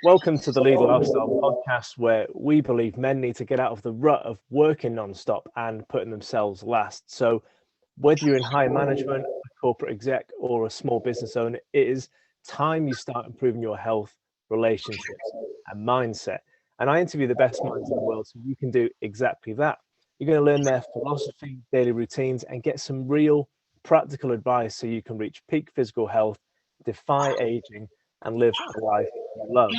Welcome to the Lead Lifestyle podcast, where we believe men need to get out of the rut of working non-stop and putting themselves last. So, whether you're in higher management, a corporate exec, or a small business owner, it is time you start improving your health, relationships, and mindset. And I interview the best minds in the world so you can do exactly that. You're going to learn their philosophy, daily routines, and get some real practical advice so you can reach peak physical health, defy aging, and live a life you love.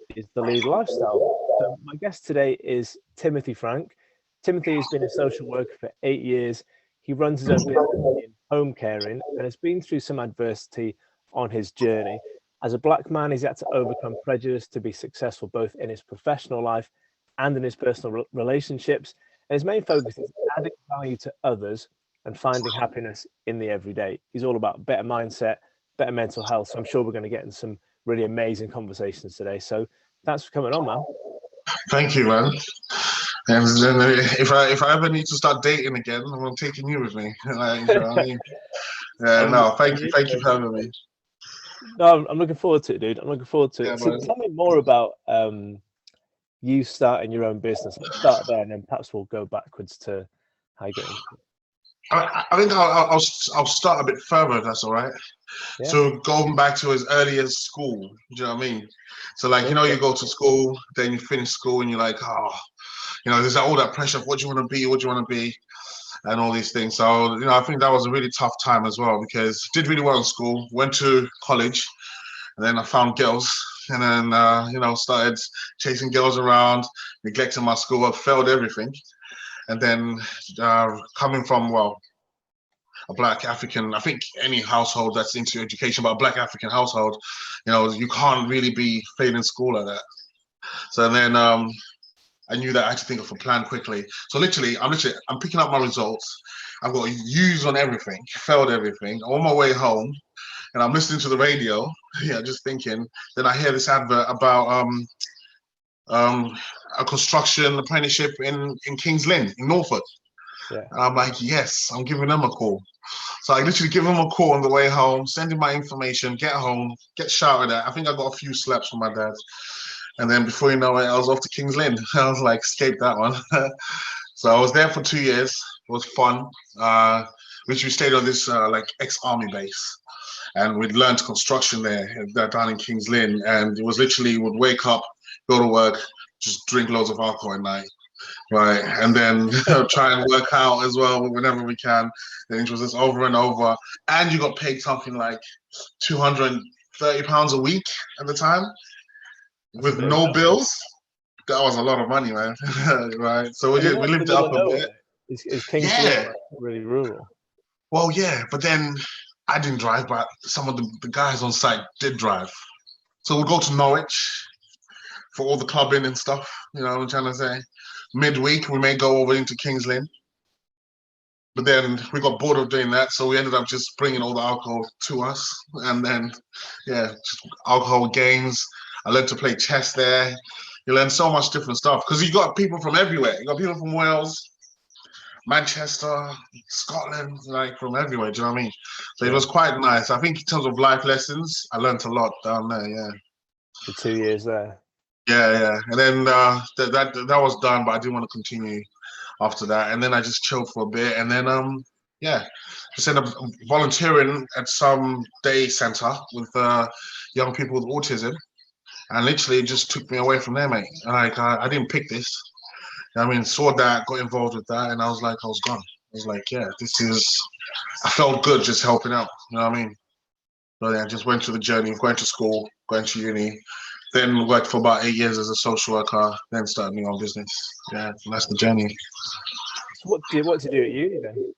This is the Lead Lifestyle. So my guest today is Timothy Frank. Timothy has been a social worker for 8 years. He runs his own business in home caring and has been through some adversity on his journey. As a black man, he's had to overcome prejudice to be successful both in his professional life and in his personal relationships. And his main focus is adding value to others and finding happiness in the everyday. He's all about better mindset, better mental health. So I'm sure we're going to get in some really amazing conversations today. So thanks for coming on, man. Thank you, man. And then if I ever need to start dating again, I'm taking you with me. Like, you know what I mean? No, thank you for having me. No, I'm looking forward to it, dude. I'm looking forward to it. Yeah, So tell me more about you starting your own business. Let's start there, and then perhaps we'll go backwards to how you got into it. I think I'll start a bit further, if that's all right. Yeah. So going back to as early as school, do you know what I mean? So like, you go to school, then you finish school and you're like, there's all that pressure of what do you want to be, and all these things. So, I think that was a really tough time as well because I did really well in school, went to college, and then I found girls and then, started chasing girls around, neglecting my schoolwork, failed everything. And then coming from, a black African, I think any household that's into education, but a black African household, you can't really be failing school like that. So then I knew that I had to think of a plan quickly. So I'm picking up my results. I've got U's on everything, failed everything. On my way home, and I'm listening to the radio, just thinking. Then I hear this advert about a construction apprenticeship in Kings Lynn in Norfolk. Yeah. And I'm like, yes, I'm giving them a call. So I literally give them a call on the way home, sending my information, get home, get shouted at. I think I got a few slaps from my dad. And then before you know it, I was off to Kings Lynn. I was like, escape that one. So I was there for 2 years. It was fun. Which we stayed on this ex-army base. And we'd learned construction there down in Kings Lynn. And it was literally, would wake up, go to work, just drink loads of alcohol at night. Right. And then try and work out as well whenever we can. Then it was just over and over. And you got paid something like £230 a week at the time. With no bills. That was a lot of money, man. Right. So we lived it up a bit. Is Kings Lynn really rural? Well, yeah, but then I didn't drive, but some of the guys on site did drive. So we'll go to Norwich for all the clubbing and stuff, you know what I'm trying to say. Midweek, we may go over into Kings Lynn. But then we got bored of doing that, so we ended up just bringing all the alcohol to us. And then, just alcohol games. I learned to play chess there. You learn so much different stuff because you got people from everywhere. You got people from Wales, Manchester, Scotland, like from everywhere. Do you know what I mean? So it was quite nice. I think in terms of life lessons, I learned a lot down there. Yeah. The 2 years there. Yeah. And then that was done, but I didn't want to continue after that. And then I just chilled for a bit, and then just ended up volunteering at some day center with young people with autism. And literally it just took me away from there, mate. Like I didn't pick this. I mean, saw that, got involved with that, and I was like, I was gone. I was like, I felt good just helping out. You know what I mean? So yeah, I just went through the journey of going to school, going to uni, then worked for about 8 years as a social worker, then started my own business. Yeah, and that's the journey. So what did you do at uni then?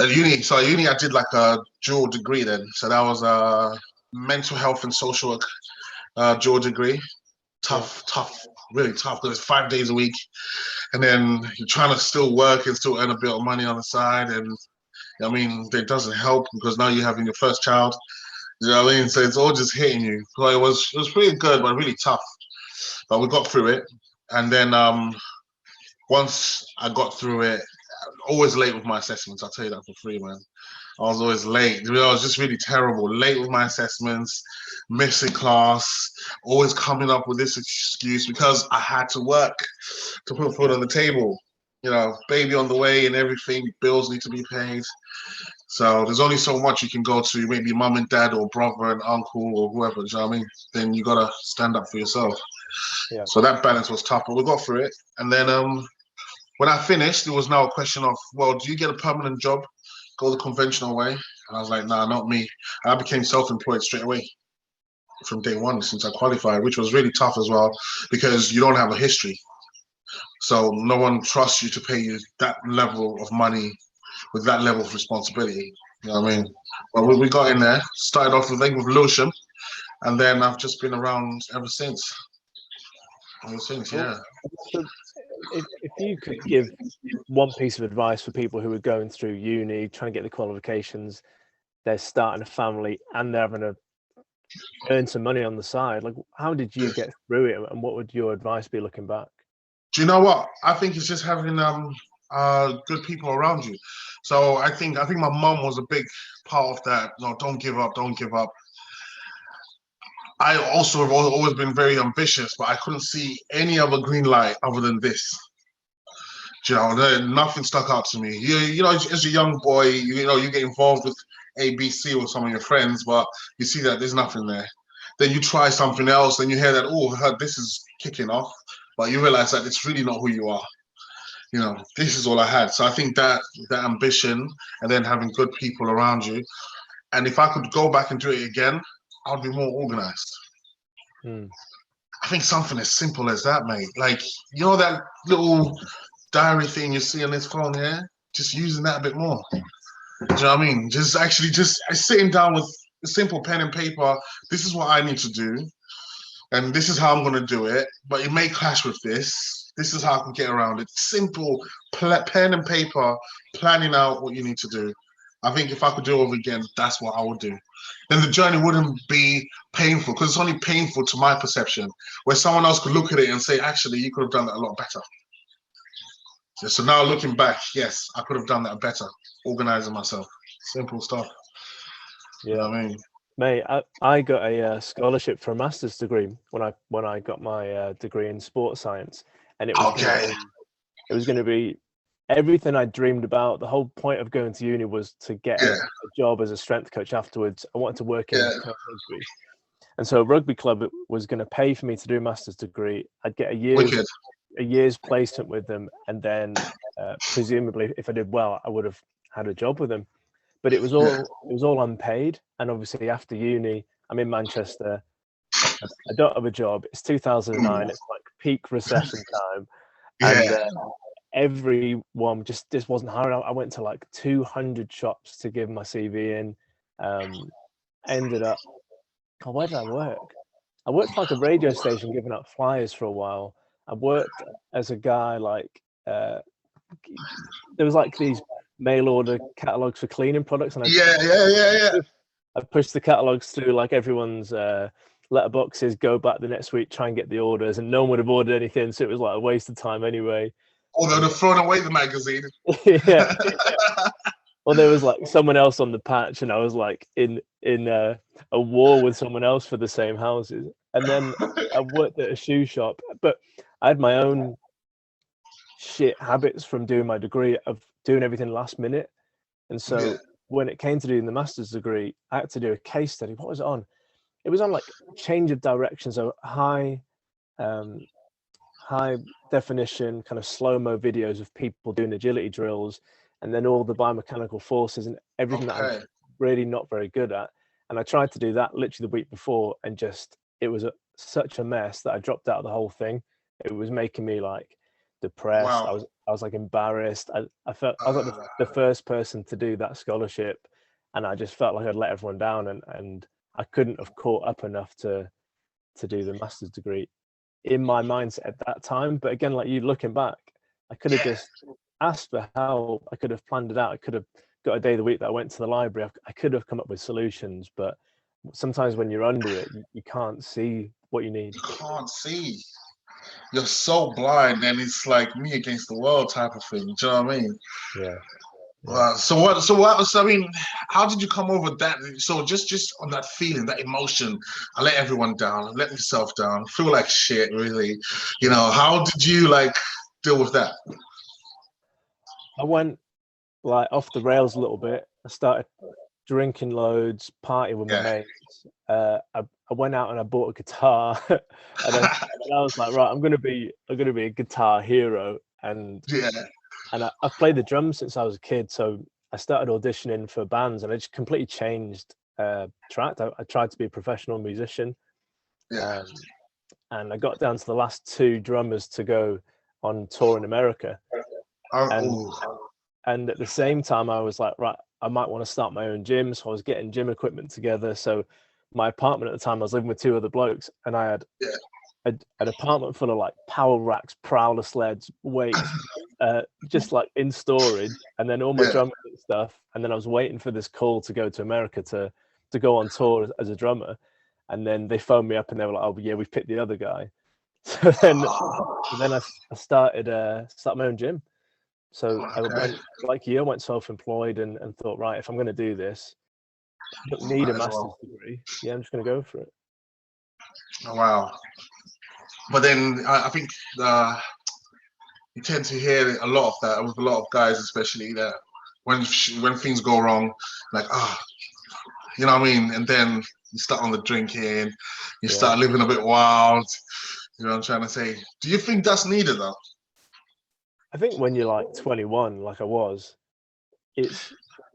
At uni, I did like a dual degree then. So that was a mental health and social work dual degree. Tough, really tough because it's 5 days a week. And then you're trying to still work and still earn a bit of money on the side. And I mean, it doesn't help because now you're having your first child. You know what I mean? So it's all just hitting you. So it was pretty good, but really tough. But we got through it. And then once I got through it, always late with my assessments. I'll tell you that for free, man. I was always late. I was just really terrible. Late with my assessments, missing class, always coming up with this excuse because I had to work to put food on the table. Baby on the way and everything. Bills need to be paid. So there's only so much you can go to maybe mum and dad or brother and uncle or whoever. Do you know what I mean? Then you gotta stand up for yourself. Yeah. So that balance was tough, but we got through it. And then when I finished, it was now a question of, well, do you get a permanent job, go the conventional way? And I was like, nah, not me. And I became self-employed straight away from day one since I qualified, which was really tough as well because you don't have a history. So no one trusts you to pay you that level of money with that level of responsibility. You know what I mean? But we got in there, started off with Lewisham, and then I've just been around ever since. Yeah. So if you could give one piece of advice for people who are going through uni, trying to get the qualifications, they're starting a family and they're having to earn some money on the side, like how did you get through it and what would your advice be looking back? Do you know what? I think it's just having good people around you. So I think my mum was a big part of that. No, don't give up, don't give up. I also have always been very ambitious, but I couldn't see any other green light other than this. Nothing stuck out to me. As a young boy, you get involved with ABC with some of your friends, but you see that there's nothing there. Then you try something else, and you hear that, this is kicking off, but you realize that it's really not who you are. This is all I had. So I think that ambition and then having good people around you. And if I could go back and do it again, I'd be more organized. I think something as simple as that, mate. Like, that little diary thing you see on this phone here, just using that a bit more. Do you know what I mean? Just sitting down with a simple pen and paper. This is what I need to do. And this is how I'm going to do it. But it may clash with this. This is how I can get around it. Simple pen and paper, planning out what you need to do. I think if I could do it over again, that's what I would do. Then the journey wouldn't be painful because it's only painful to my perception, where someone else could look at it and say, actually, you could have done that a lot better. So now looking back, yes, I could have done that better, organizing myself. Simple stuff. Yeah. You know what I mean? Mate, I got a scholarship for a master's degree when I got my degree in sports science, and it was going to be everything I dreamed about. The whole point of going to uni was to get a job as a strength coach afterwards. I wanted to work in rugby, and so a rugby club was going to pay for me to do a master's degree. I'd get a year's placement with them, and then presumably, if I did well, I would have had a job with them. But it was all unpaid, and obviously after uni, I'm in Manchester. I don't have a job. It's 2009. It's like peak recession time, and everyone just wasn't hiring. I went to like 200 shops to give my CV in. Ended up, where did I work? I worked for like a radio station giving out flyers for a while. I worked as a guy there was like these mail order catalogs for cleaning products, and I pushed the catalogs through like everyone's letterboxes, go back the next week, try and get the orders, and no one would have ordered anything, so it was like a waste of time anyway. Or they'd have thrown away the magazine. Yeah. Or there was like someone else on the patch, and I was like in a war with someone else for the same houses. And then I worked at a shoe shop, but I had my own shit habits from doing my degree of doing everything last minute. And so when it came to doing the master's degree, I had to do a case study. What was it on? It was on like change of direction, so high definition kind of slow-mo videos of people doing agility drills, and then all the biomechanical forces and everything that I'm really not very good at. And I tried to do that literally the week before, and it was such a mess that I dropped out of the whole thing. It was making me like depressed. Wow. I was like embarrassed. I felt I was like the first person to do that scholarship, and I just felt like I'd let everyone down, and I couldn't have caught up enough to do the master's degree in my mindset at that time. But again, like you looking back, I could have just asked for help. I could have planned it out. I could have got a day of the week that I went to the library. I could have come up with solutions, but sometimes when you're under it, you can't see what you need. You can't see. You're so blind, and it's like me against the world type of thing. Do you know what I mean? So I mean, how did you come over that? So just on that feeling, that emotion, I let everyone down, I let myself down, feel like shit, really. How did you like deal with that? I went like off the rails a little bit. I started drinking loads, partying with my Yeah. mates. I went out and I bought a guitar, and I was like, right, I'm gonna be a guitar hero, Yeah. and I've played the drums since I was a kid, so I started auditioning for bands, and I just completely changed track. I tried to be a professional musician, Yeah. um, and I got down to the last two drummers to go on tour in America, and Ooh. and at the same time I was like, right, I might want to start my own gym, so I was getting gym equipment together. So my apartment at the time, I was living with two other blokes, and I had Yeah. an apartment full of like power racks, prowler sleds, weights, just like in storage, and then all my Yeah. drum kit stuff. And then I was waiting for this call to go to America to go on tour as a drummer. And then they phoned me up and they were like, "Oh, yeah, we've picked the other guy." So then I started my own gym. So I Okay. went like you, I went self-employed and thought, right, if I'm going to do this, I don't need Might a as master's well. degree. Yeah, I'm just going to go for it. Oh, wow. But then I think you tend to hear a lot of that with a lot of guys, especially that when things go wrong, like you know what I mean, and then you start on the drinking, you Yeah. start living a bit wild. You know what I'm trying to say? Do you think that's needed though? I think when you're like 21, like I was, it's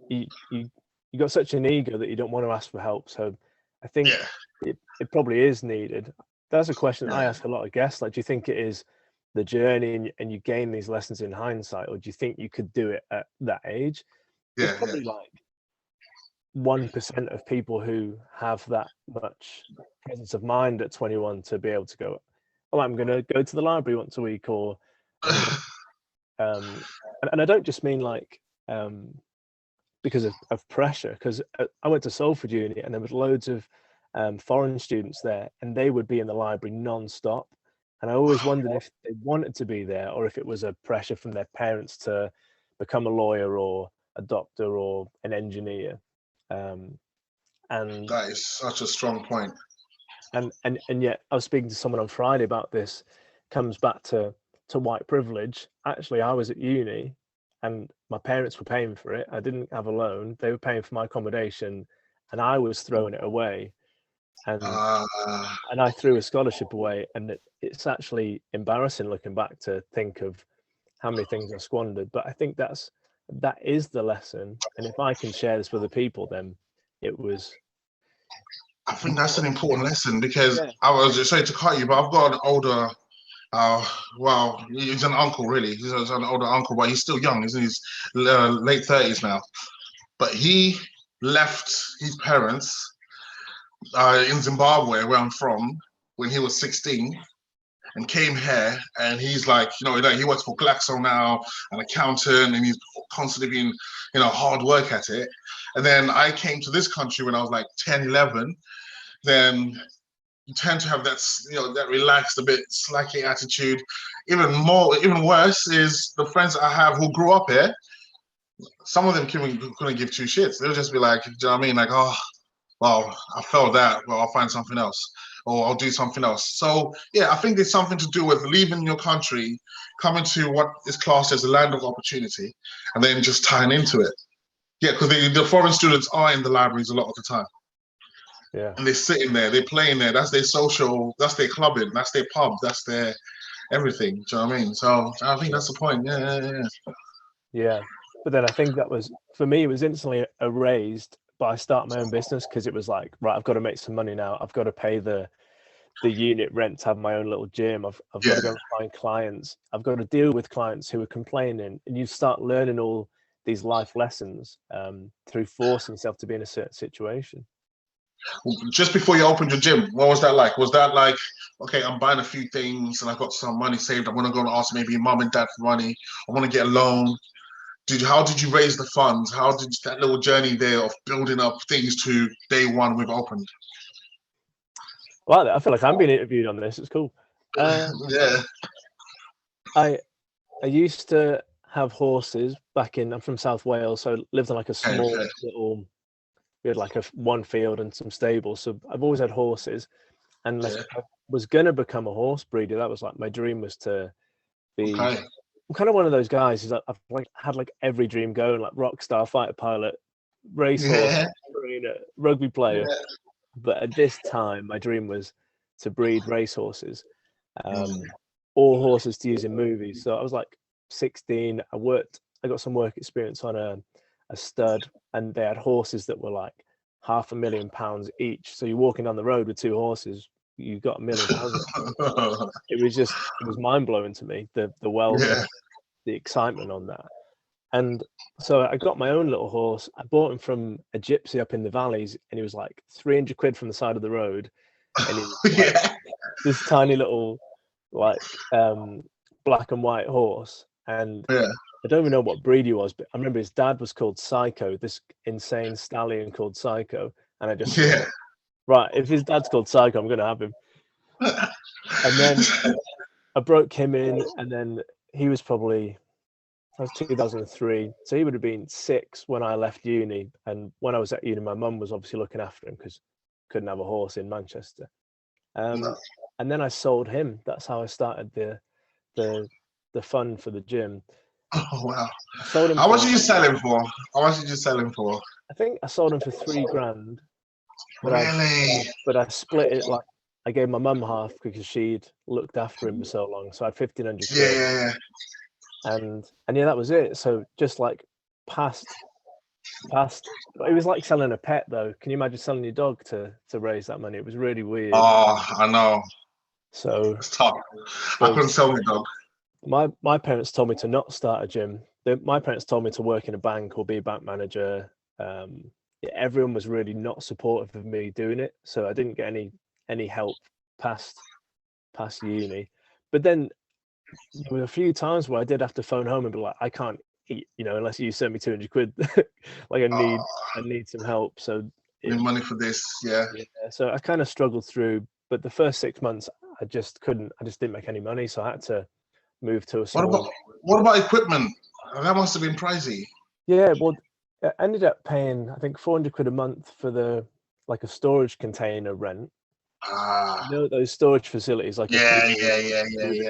you you you got such an ego that you don't want to ask for help. So I think Yeah, it probably is needed. That's a question I yeah, ask a lot of guests. Like, do you think it is the journey and you gain these lessons in hindsight, or do you think you could do it at that age? There's yeah, yeah. probably like 1% of people who have that much presence of mind at 21 to be able to go, oh, I'm going to go to the library once a week, or I'm going to, and I don't just mean like, because of pressure, because I went to Salford Uni and there was loads of foreign students there, and they would be in the library non-stop. And I always wondered if they wanted to be there or if it was a pressure from their parents to become a lawyer or a doctor or an engineer. Um, and That is such a strong point. and yet I was speaking to someone on Friday about this. Comes back to white privilege. Actually, I was at uni and my parents were paying for it. I didn't have a loan. They were paying for my accommodation and I was throwing it away. And Uh, and I threw a scholarship away. And it's actually embarrassing looking back to think of how many things I squandered. But I think that is the lesson. And if I can share this with other people, then it was I think that's an important. important lesson because Yeah. I was just sorry to cut you, but I've got an older. Well, he's an uncle, really. He's an older uncle, but he's still young. He's in his late 30s now. But he left his parents in Zimbabwe, where I'm from, when he was 16 and came here. And he's like, he works for Glaxo now, an accountant, and he's constantly been, hard work at it. And then I came to this country when I was like 10, 11. Then you tend to have that relaxed, a bit slacky attitude. Even worse is the friends I have who grew up here. Some of them couldn't give two shits. They'll just be like, do you know what I mean? Like, oh, well, I failed that. Well, I'll find something else, or I'll do something else. So yeah, I think there's something to do with leaving your country, coming to what is classed as a land of opportunity, and then just tying into it. Yeah, because the foreign students are in the libraries a lot of the time. Yeah. And they're sitting there, they're playing there. That's their social, that's their clubbing, that's their pub, that's their everything. Do you know what I mean? So I think Yeah. that's the point. Yeah, yeah, yeah. Yeah. But then I think that was, for me, it was instantly erased by starting my own business, because it was like, right, I've got to make some money now. I've got to pay the unit rent to have my own little gym. I've got Yeah. to go and find clients. I've got to deal with clients who are complaining. And you start learning all these life lessons through forcing yourself to be in a certain situation. Just before you opened your gym, what was that like? Was that like, okay, I'm buying a few things and I've got some money saved. I want to go and ask maybe mom and dad for money. I want to get a loan. How did you raise the funds? How did that little journey there of building up things to day one we've opened? Well, I feel like I'm being interviewed on this. It's cool. Yeah. I I used to have horses I'm from South Wales, so I lived on like a small Okay. little, we had like one field and some stables. So I've always had horses, and Yeah. I was gonna become a horse breeder. That was like my dream, was to be. Okay. I'm kind of one of those guys who's like, I've like had like every dream going, like rock star, fighter pilot, racehorse, Yeah. mariner, rugby player. Yeah. But at this time, my dream was to breed racehorses, Mm. all horses to use in movies. So I was like 16. I got some work experience on a stud, and they had horses that were like £500,000 each. So you're walking down the road with two horses, you got £1 million. It was mind blowing to me, the wealth, Yeah. the excitement on that. And so I got my own little horse. I bought him from a gypsy up in the valleys, and he was like 300 quid from the side of the road. And he was like Yeah. this tiny little, like, black and white horse. And Yeah. I don't even know what breed he was, but I remember his dad was called Psycho, this insane stallion called Psycho. And I just Yeah. thought, right, if his dad's called Psycho, I'm going to have him. And then I broke him in, and then he was probably, that was 2003. So he would have been 6 when I left uni. And when I was at uni, my mum was obviously looking after him because couldn't have a horse in Manchester. No. And then I sold him. That's how I started the fund for the gym. Oh wow. I sold him How for, much did you sell him for? How much did you sell him for? I think I sold him for £3,000. But Really? I split it, like, I gave my mum half because she'd looked after him for so long. So I had 1,500 Yeah, quid. yeah, yeah. And yeah, that was it. So just like past, it was like selling a pet though. Can you imagine selling your dog to raise that money? It was really weird. Oh, I know. So It's tough. I couldn't sell my dog. my parents told me to not start a gym. My parents told me to work in a bank or be a bank manager. Everyone was really not supportive of me doing it, so I didn't get any help past uni. But then there were a few times where I did have to phone home and be like, I can't eat, unless you send me 200 quid. Like, I need some help. So Need money for this, yeah. so I kind of struggled through, but the first 6 months I just didn't make any money, so I had to move to a small. What about equipment? That must have been pricey. Yeah, well, I ended up paying, I think, 400 quid a month for like a storage container rent. Ah, Those storage facilities, like yeah.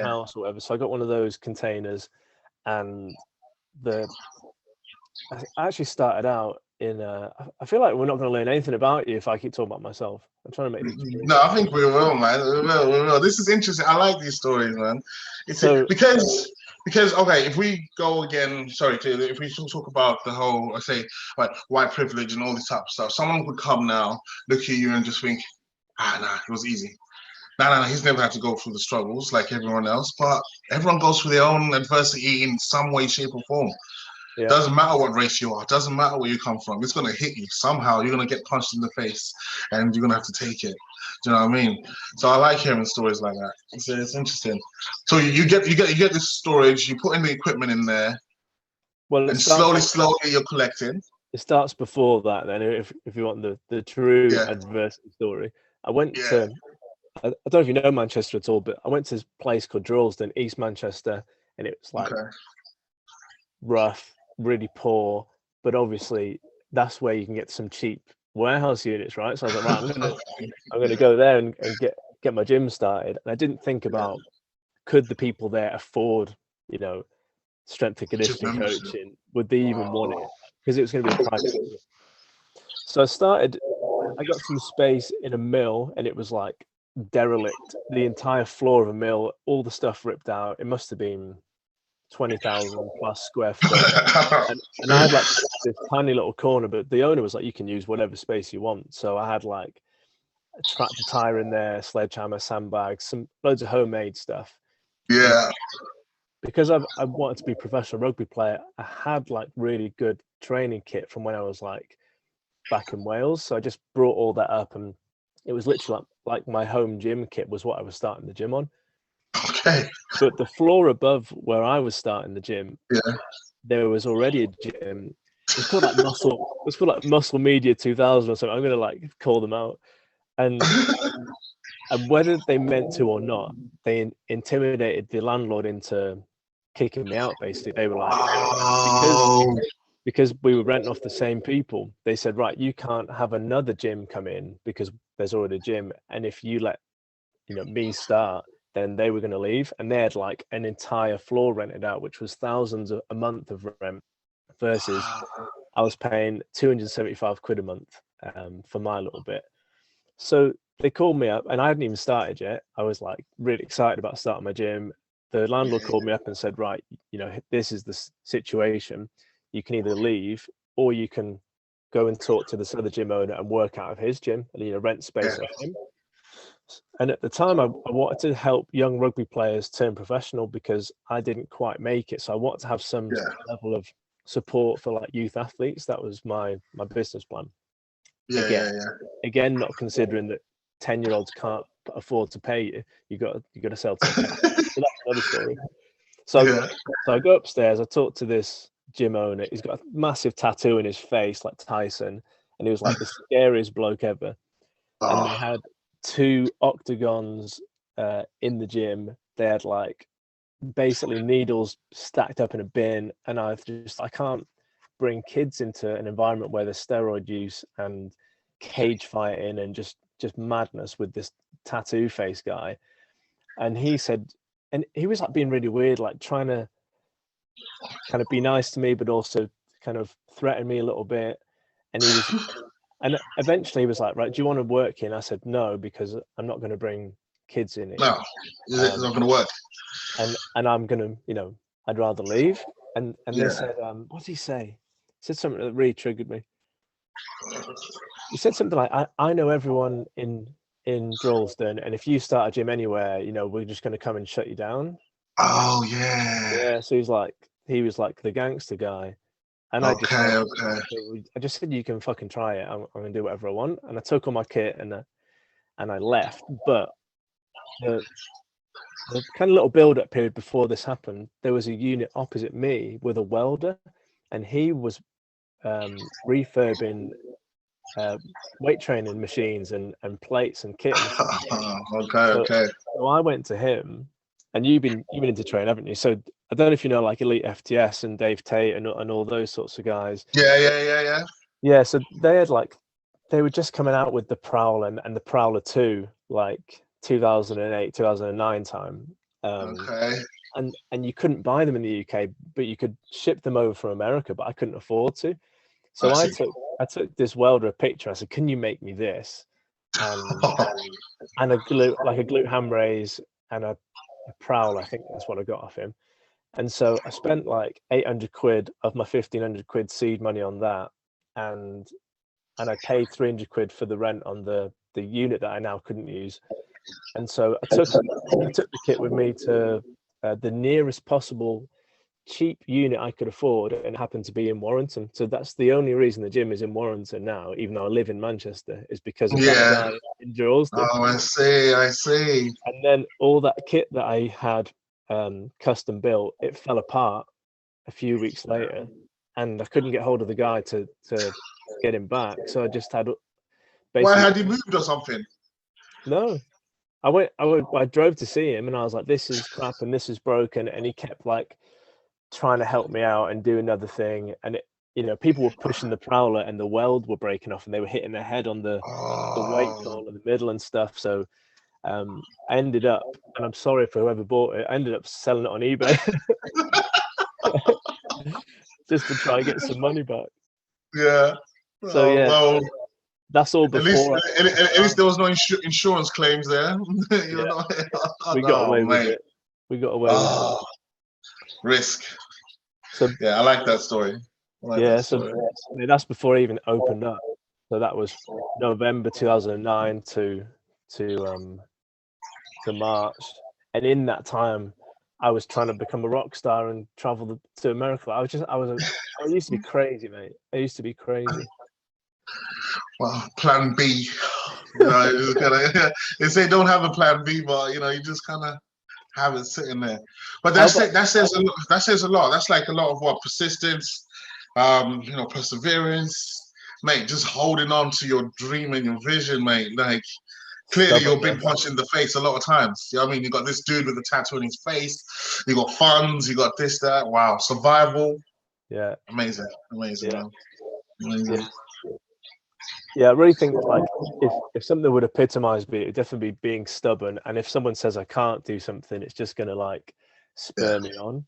house or whatever. So I got one of those containers, and I actually started out in. I feel like we're not going to learn anything about you if I keep talking about myself. I'm trying to make. No, I think we will, man. We will. This is interesting. I like these stories, man. Because okay, if we go again, if we talk about the whole, I say, like white privilege and all this type of stuff, someone could come now, look at you, and just think, nah, it was easy. Nah, he's never had to go through the struggles like everyone else, but everyone goes through their own adversity in some way, shape, or form. Yeah. Doesn't matter what race you are, doesn't matter where you come from, it's gonna hit you somehow. You're gonna get punched in the face, and you're gonna have to take it. Do you know what I mean? So I like hearing stories like that. It's interesting. So you get this storage, you put in the equipment in there, well, and slowly you're collecting. It starts before that. Then, if you want the true adversity story, I went to. I don't know if you know Manchester at all, but I went to this place called Droylsden, East Manchester, and it was like rough, really poor, but obviously that's where you can get some cheap warehouse units, right? So I was like, right, I'm gonna go there and get my gym started. And I didn't think about, could the people there afford, strength and conditioning coaching? Would they even want it? Because it was going to be a private. So I got some space in a mill, and it was like derelict. The entire floor of a mill, all the stuff ripped out. It must have been 20,000 plus square foot. and I had like this tiny little corner, but the owner was like, you can use whatever space you want. So I had like a tractor tire in there, sledgehammer, sandbags, loads of homemade stuff. Yeah. And because I wanted to be a professional rugby player, I had like really good training kit from when I was like back in Wales. So I just brought all that up, and it was literally like my home gym kit was what I was starting the gym on. Okay. But the floor above where I was starting the gym, there was already a gym. It's called like Muscle Media 2000 or something. I'm gonna like call them out, and whether they meant to or not, they intimidated the landlord into kicking me out. Basically, they were like, Oh, because we were renting off the same people. They said, right, you can't have another gym come in because there's already a gym, and if you let me start, then they were going to leave, and they had like an entire floor rented out, which was thousands a month of rent, versus I was paying 275 quid a month for my little bit. So they called me up, and I hadn't even started yet. I was like really excited about starting my gym. The landlord called me up and said, right, this is the situation. You can either leave, or you can go and talk to this other gym owner and work out of his gym and rent space off him. And at the time, I wanted to help young rugby players turn professional because I didn't quite make it. So I wanted to have some level of support for like youth athletes. That was my business plan. Again, not considering that 10-year-olds can't afford to pay you. You got to sell tickets. So that's another story. So I go upstairs. I talk to this gym owner. He's got a massive tattoo in his face, like Tyson, and he was like the scariest bloke ever. And they had 2 octagons in the gym. They had like basically needles stacked up in a bin, and I can't bring kids into an environment where there's steroid use and cage fighting and just madness with this tattoo face guy. And he said, and he was like being really weird, like trying to kind of be nice to me, but also kind of threaten me a little bit. And he was, and eventually he was like, right, do you want to work here? And I said, no, because I'm not going to bring kids in here. No, it's not going to work. And I'm going to, I'd rather leave. And they said, what did he say? He said something that really triggered me. He said something like, I know everyone in Droylsden, and if you start a gym anywhere, we're just going to come and shut you down. Oh yeah. So he was like the gangster guy. And I just said, you can fucking try it. I'm going to do whatever I want. And I took all my kit and I left. But the kind of little build-up period before this happened, there was a unit opposite me with a welder, and he was refurbing weight training machines and plates and kit. Okay. So I went to him, and you've been into train, haven't you? So I don't know if you know like Elite FTS and Dave Tate and all those sorts of guys. Yeah. So they were just coming out with the Prowler and the Prowler 2, like 2008, 2009 time. And you couldn't buy them in the UK, but you could ship them over from America, but I couldn't afford to. So I took this welder a picture. I said, can you make me this? And a glute ham raise and a Prowler. I think that's what I got off him. And so I spent like 800 quid of my 1,500 quid seed money on that. And I paid 300 quid for the rent on the unit that I now couldn't use. And so I took the kit with me to the nearest possible cheap unit I could afford, and it happened to be in Warrington. So that's the only reason the gym is in Warrington now, even though I live in Manchester, is because of that guy in Droylsden. Oh, I see. And then all that kit that I had custom built, it fell apart a few weeks later, and I couldn't get hold of the guy to get him back. So I just had basically. Why had he moved or something? No. I drove to see him, and I was like, this is crap and this is broken, and he kept like trying to help me out and do another thing, and people were pushing the Prowler and the weld were breaking off, and they were hitting their head on the weight pole in the middle and stuff. So I ended up, and I'm sorry for whoever bought it, I ended up selling it on eBay just to try and get some money back. So that's all before. At least there was no insurance claims there. We got away with it. We got away with it. Risk. So I like that story. So that's before I even opened up. So that was November 2009 to March, and in that time, I was trying to become a rock star and travel to America. I used to be crazy, mate. I used to be crazy. Well, plan B. They say don't have a plan B, but you just kind of have it sitting there. But that says a lot. That's like a lot of what persistence, perseverance, mate. Just holding on to your dream and your vision, mate. Like Clearly, Stubborn, you're being punched in the face a lot of times. You know what I mean? You got this dude with a tattoo on his face. You got funds. You got this, that. Wow, survival. yeah, Amazing, yeah, man. Amazing. yeah. I really think like if something would epitomize me, it'd definitely be being stubborn. And if someone says I can't do something, it's just gonna like spur me on.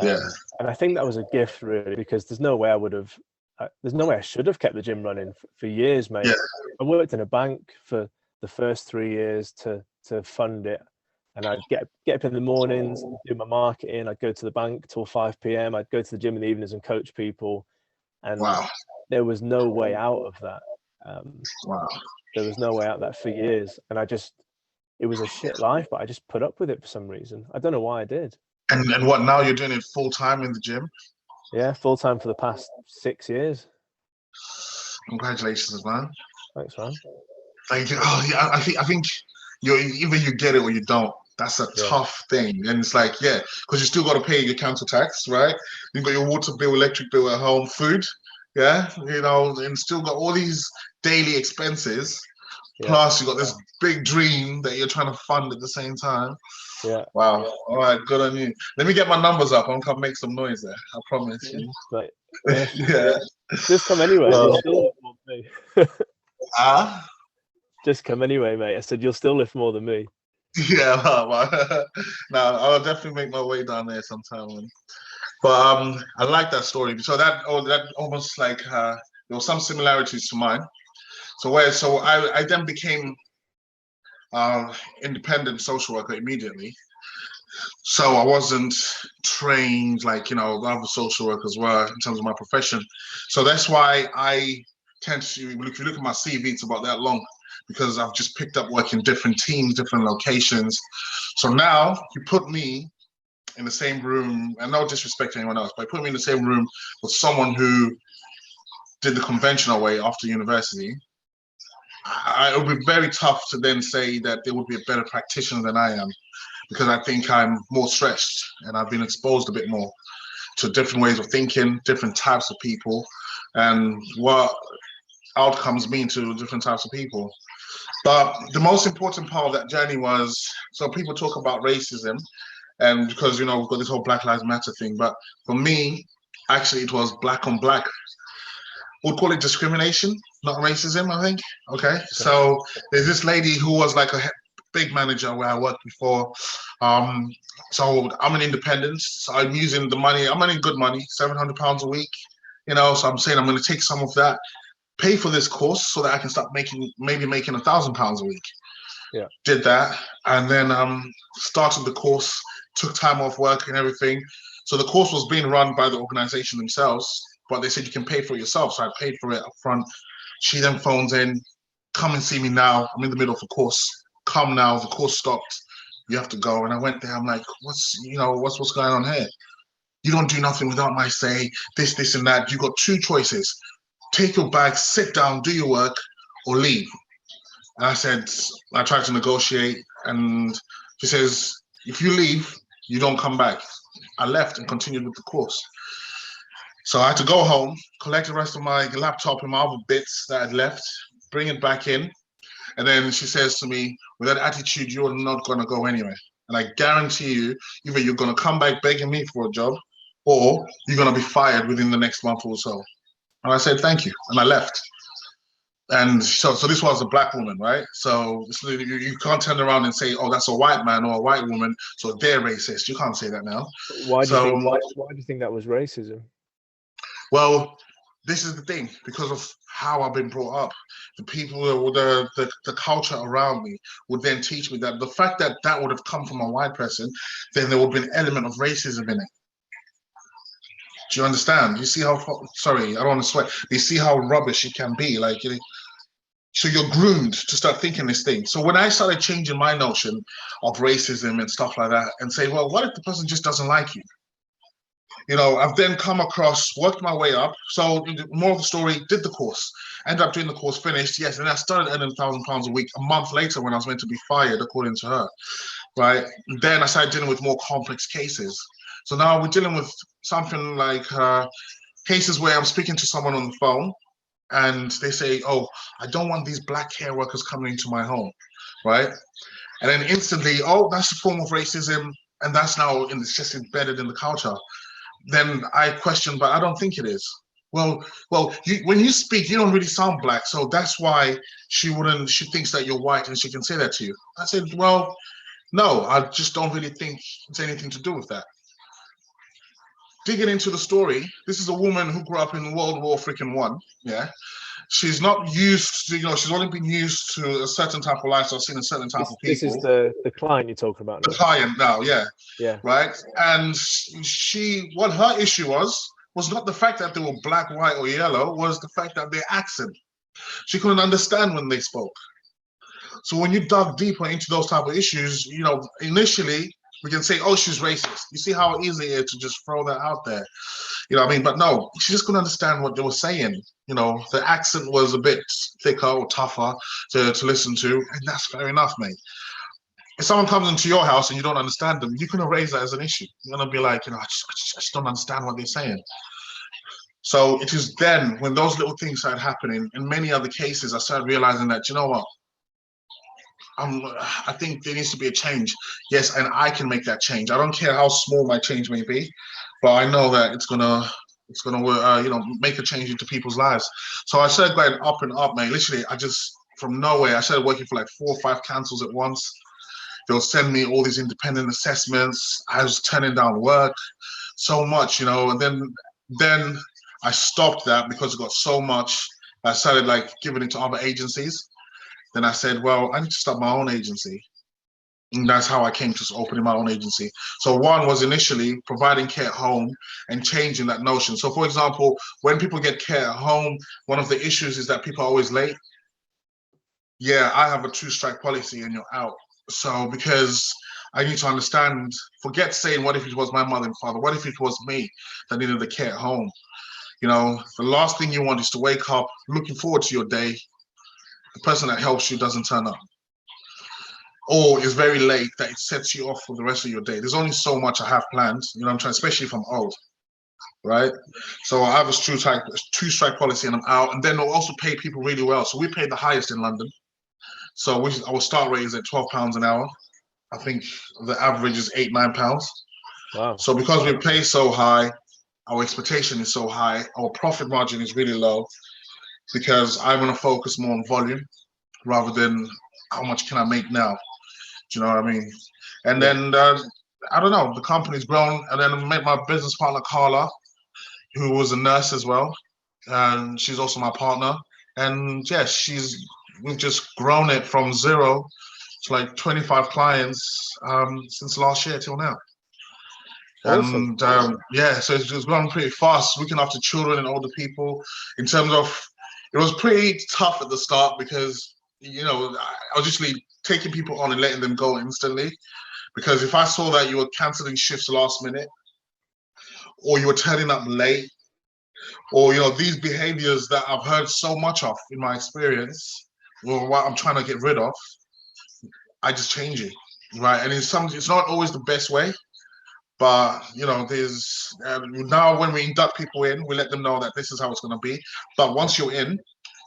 Yeah, And I think that was a gift really, because there's no way I would have, there's no way I should have kept the gym running for years, mate. yeah. I worked in a bank for the first 3 years to fund it, and I'd get up in the mornings, do my marketing. I'd go to the bank till 5 p.m. I'd go to the gym in the evenings and coach people, and Wow, there was no way out of that. wow. There was no way out of that for years, and it was a shit life, but I just put up with it for some reason. I don't know why I did. And what now? You're doing it full time in the gym? Yeah, full time for the past 6 years. Congratulations, man. Thanks, man. Like, oh yeah, I think you either you get it or you don't. That's a Yeah, tough thing, and it's like, yeah, because you still got to pay your council tax, right? You got your water bill, electric bill at home, food, yeah, and still got all these daily expenses. yeah, Plus, you got this big dream that you're trying to fund at the same time. yeah. Wow. All right, good on you. Let me get my numbers up. I'm gonna make some noise there. I promise you. But yeah, Yeah. just come anyway. You'll still lift more than me. Ah. Just come anyway, mate. I said you'll still lift more than me. Yeah. No, I'll definitely make my way down there sometime. Man. But I like that story. So that almost like there were some similarities to mine. So I then became independent social worker immediately. So I wasn't trained like other social workers were in terms of my profession. So that's why I tend to, if you look at my CV, it's about that long because I've just picked up work in different teams, different locations. So now you put me in the same room, and no disrespect to anyone else, but put me in the same room with someone who did the conventional way after university. It would be very tough to then say that they would be a better practitioner than I am, because I think I'm more stretched and I've been exposed a bit more to different ways of thinking, different types of people, and what outcomes mean to different types of people. But the most important part of that journey was, so people talk about racism, and because we've got this whole Black Lives Matter thing, but for me, actually, it was black on black. We'll call it discrimination, not racism, I think. Okay. So there's this lady who was like a big manager where I worked before. So I'm an independent. So I'm using the money. I'm earning good money, £700 a week. So I'm saying I'm going to take some of that, pay for this course so that I can start making £1,000 a week. Yeah. Did that, and then started the course. Took time off work and everything. So the course was being run by the organization themselves, but they said you can pay for it yourself. So I paid for it up front. She then phones in, come and see me now. I'm in the middle of a course. Come now. The course stopped. You have to go. And I went there. I'm like, what's going on here? You don't do nothing without my say. This, and that. You got two choices. Take your bag, sit down, do your work, or leave. And I tried to negotiate, and she says, if you leave, you don't come back. I left and continued with the course. So I had to go home, collect the rest of my laptop and my other bits that I'd left, bring it back in. And then she says to me, with that attitude, you're not going to go anywhere. And I guarantee you, either you're going to come back begging me for a job, or you're going to be fired within the next month or so. And I said, thank you. And I left. And so this was a black woman, right? So you can't turn around and say, oh, that's a white man or a white woman, so they're racist. You can't say that now. Why do you think that was racism? Well, this is the thing, because of how I've been brought up. The people, the culture around me would then teach me that the fact that that would have come from a white person, then there would be an element of racism in it. Do you understand? You see how, sorry, I don't want to swear. You see how rubbish it can be. Like, so you're groomed to start thinking this thing. So when I started changing my notion of racism and stuff like that and say, well, what if the person just doesn't like you? I've then worked my way up. So more of the story, did the course, ended up doing the course, finished. Yes. And I started earning £1,000 a week a month later when I was meant to be fired, according to her. Right. Then I started dealing with more complex cases. So now we're dealing with something like cases where I'm speaking to someone on the phone and they say, oh, I don't want these black care workers coming into my home. right? And then instantly, oh, that's a form of racism, and that's now it's just embedded in the culture. Then I question, but I don't think it is. Well, when you speak, you don't really sound black, so that's why she wouldn't. She thinks that you're white, and she can say that to you. I said, well, no, I just don't really think it's anything to do with that. Digging into the story, this is a woman who grew up in World War freaking One. Yeah, she's not used to, she's only been used to a certain type of lifestyle, seen a certain type of This is people. the client you're talking about The now. client now, yeah. Yeah. Right. And what her issue was not the fact that they were black, white, or yellow, was the fact that their accent. She couldn't understand when they spoke. So when you dug deeper into those type of issues, initially we can say, oh, she's racist. You see how easy it is to just throw that out there. You know what I mean? But no, she just couldn't understand what they were saying. The accent was a bit thicker or tougher to listen to, and that's fair enough, mate. If someone comes into your house and you don't understand them, you can raise that as an issue. You're gonna be like, I just don't understand what they're saying. So it is then when those little things started happening, in many other cases, I started realizing that, you know what? I think there needs to be a change. Yes, and I can make that change. I don't care how small my change may be, but I know that it's gonna make a change into people's lives. So I started going up and up, mate. Literally, from nowhere, I started working for like 4 or 5 councils at once. They'll send me all these independent assessments. I was turning down work so much, and then I stopped that because it got so much. I started like giving it to other agencies. Then I said, well, I need to start my own agency. And that's how I came to opening my own agency. So one was initially providing care at home and changing that notion. So for example, when people get care at home, one of the issues is that people are always late. Yeah, I have a 2-strike policy and you're out. So because I need to understand, forget saying, what if it was my mother and father? What if it was me that needed the care at home? The last thing you want is to wake up looking forward to your day. The person that helps you doesn't turn up, or is very late, that it sets you off for the rest of your day. There's only so much I have planned, I'm trying, especially if I'm old, right? So I have a 2-strike policy and I'm out. And then we'll also pay people really well. So we pay the highest in London. So our start rate is at £12 an hour. I think the average is £8-9. Wow. So because we pay so high, our expectation is so high, our profit margin is really low, because I want to focus more on volume rather than how much can I make now. Do you know what I mean? And then I don't know, the company's grown, and then I met my business partner Carla, who was a nurse as well, and she's also my partner. And yeah, we've just grown it from 0 to like 25 clients since last year till now. Awesome. And so it's just grown pretty fast, looking after children and older people. In terms of, it was pretty tough at the start because I was usually taking people on and letting them go instantly, because if I saw that you were canceling shifts last minute, or you were turning up late, or these behaviors that I've heard so much of in my experience, or what I'm trying to get rid of, I just change it, right? And it's not always the best way. But there's now when we induct people in, we let them know that this is how it's going to be. But once you're in,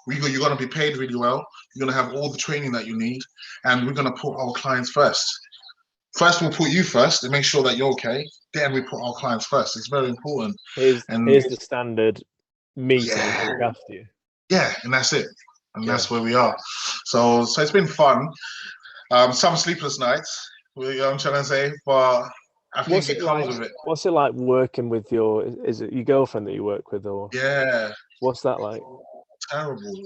you're going to be paid really well. You're going to have all the training that you need, and we're going to put our clients first. First, we'll put you first and make sure that you're okay. Then we put our clients first. It's very important. Here's the standard meeting to look after you. Yeah, and that's it. And that's where we are. So it's been fun. Some sleepless nights, I'm trying to say, but I think it comes with it. What's it like working with is it your girlfriend that you work with, or? Yeah. What's that like? Terrible.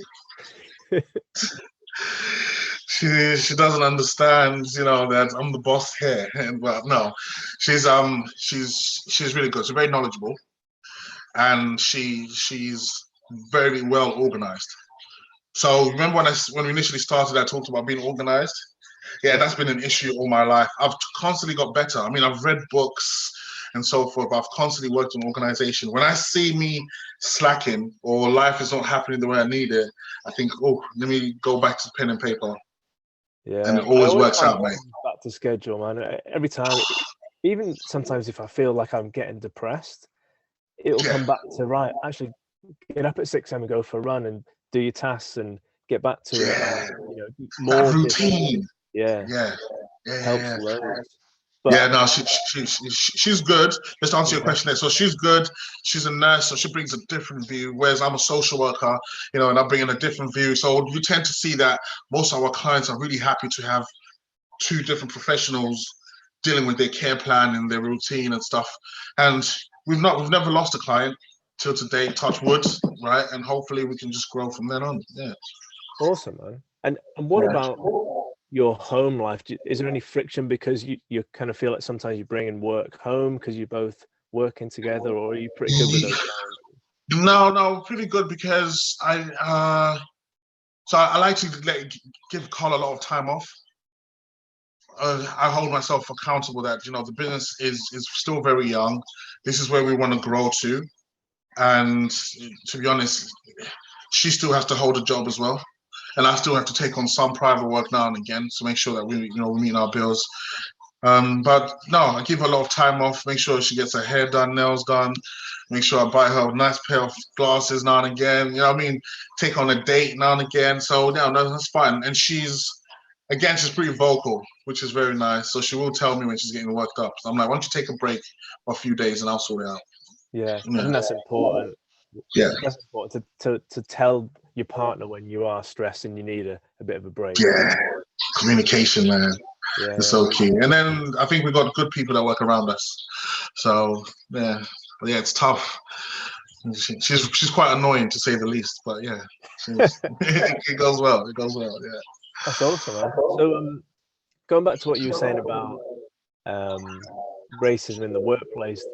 She doesn't understand, that I'm the boss here. But no, she's really good. She's very knowledgeable, and she's very well organized. So remember when we initially started, I talked about being organized. Yeah, that's been an issue all my life. I've constantly got better. I mean, I've read books and so forth, but I've constantly worked on organization. When I see me slacking or life is not happening the way I need it, I think, oh, let me go back to pen and paper. Yeah, and it always works out, mate. Back to schedule, man. Every time, even sometimes if I feel like I'm getting depressed, it'll come back to, right, actually get up at 6 a.m. and go for a run and do your tasks and get back to it. And, more routine. Yeah, Yeah, yeah, yeah, helps yeah. loads. Yeah, But no, she's good. Just to answer your yeah, question there. So she's good. She's a nurse, so she brings a different view. Whereas I'm a social worker, and I bring in a different view. So you tend to see that most of our clients are really happy to have two different professionals dealing with their care plan and their routine and stuff. And we've never lost a client till today, touch wood, right? And hopefully we can just grow from then on. Yeah. awesome, man. And what Yeah. about your home life? Is there any friction because you kind of feel like sometimes you bring in work home because you're both working together, or are you pretty good with those boundaries? No, pretty good because I like to give Carl a lot of time off. I hold myself accountable that the business is still very young. This is where we want to grow to, and to be honest, she still has to hold a job as well, and I still have to take on some private work now and again to make sure that we meet our bills. But no, I give her a lot of time off. Make sure she gets her hair done, nails done. Make sure I buy her a nice pair of glasses now and again. You know what I mean? Take on a date now and again. So no, that's fine. And she's pretty vocal, which is very nice. So she will tell me when she's getting worked up. So I'm like, why don't you take a break for a few days and I'll sort it out. Yeah, I Yeah. think that's important. Yeah. That's important to tell your partner when you are stressed and you need a bit of a break. Yeah. Communication, man. Yeah, It's yeah. so key. And then I think we've got good people that work around us. So yeah. But yeah, it's tough. She's quite annoying to say the least, but yeah, it goes well. It goes well. Yeah. That's awesome, man. So going back to what you were saying about racism in the workplace,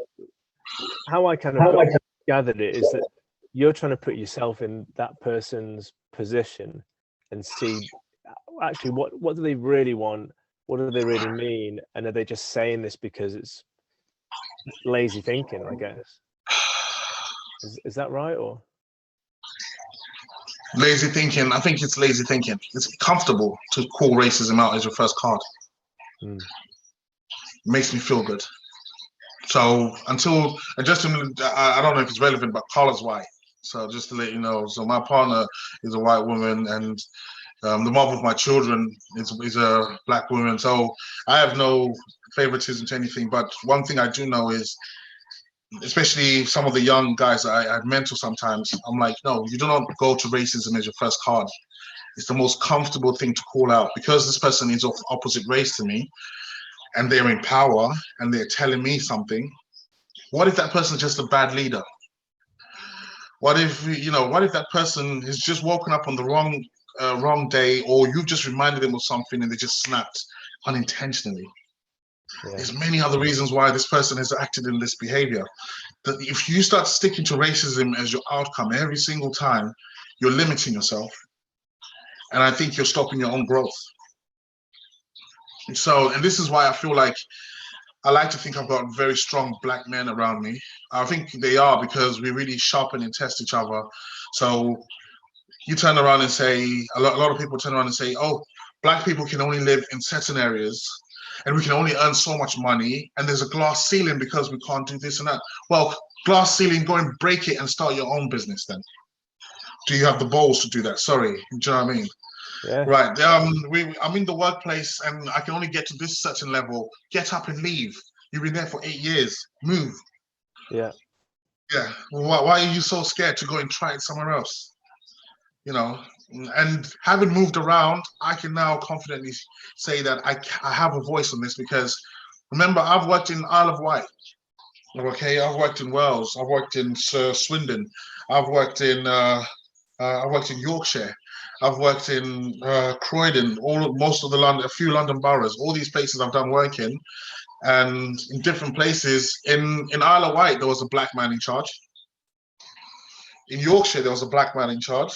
how I kind of gathered it is that you're trying to put yourself in that person's position and see actually what do they really want, what do they really mean, and are they just saying this because it's lazy thinking, I guess. Is that right, or Lazy thinking. I think it's lazy thinking. It's comfortable to call racism out as your first card. Mm. It makes me feel good. So and just I don't know if it's relevant, but Carla's white. So just to let you know, so my partner is a white woman, and the mother of my children is a black woman. So I have no favoritism to anything. But one thing I do know is, especially some of the young guys I mentor sometimes, I'm like, no, you do not go to racism as your first card. It's the most comfortable thing to call out because this person is of opposite race to me and they're in power and they're telling me something. What if that person's just a bad leader? What if that person has just woken up on the wrong day, or you've just reminded them of something and they just snapped unintentionally? yeah, There's many other reasons why this person has acted in this behavior. That if you start sticking to racism as your outcome every single time, you're limiting yourself. And I think you're stopping your own growth. And this is why I feel like I like to think I've got very strong black men around me. I think they are because we really sharpen and test each other. So you turn around and say, a lot of people turn around and say, oh, black people can only live in certain areas and we can only earn so much money. And there's a glass ceiling because we can't do this and that. Well, glass ceiling, go and break it and start your own business then. Do you have the balls to do that? Sorry. Do you know what I mean? yeah, Right. I'm in the workplace and I can only get to this certain level. Get up and leave. You've been there for 8 years. Move. yeah, Yeah. Why are you so scared to go and try it somewhere else? And having moved around, I can now confidently say that I have a voice on this because remember, I've worked in Isle of Wight. Okay, I've worked in Wales. I've worked in Swindon. I've worked in Yorkshire. I've worked in Croydon. Most of the London, a few London boroughs. All these places I've done work in, and in different places. In Isle of Wight, there was a black man in charge. In Yorkshire, there was a black man in charge.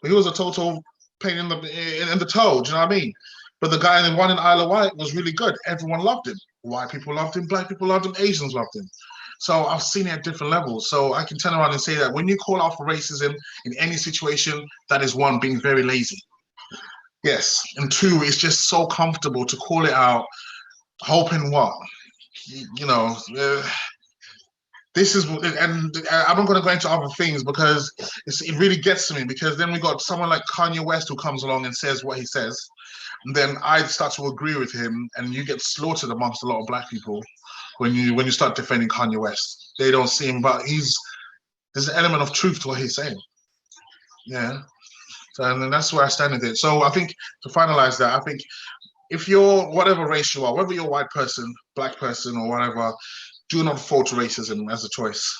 But he was a total pain in the toe. Do you know what I mean? But the guy in the one in Isle of Wight was really good. Everyone loved him. White people loved him. Black people loved him. Asians loved him. So I've seen it at different levels. So I can turn around and say that when you call out for racism in any situation, that is one, being very lazy. Yes. And two, it's just so comfortable to call it out, hoping what? This is, and I'm not going to go into other things because it really gets to me, because then we got someone like Kanye West who comes along and says what he says. then I start to agree with him, and you get slaughtered amongst a lot of black people when you start defending Kanye West. They don't see him, but there's an element of truth to what he's saying. Yeah. So, and that's where I stand with it. So I think to finalize that, I think if you're whatever race you are, whether you're a white person, black person, or whatever, do not fall to racism as a choice.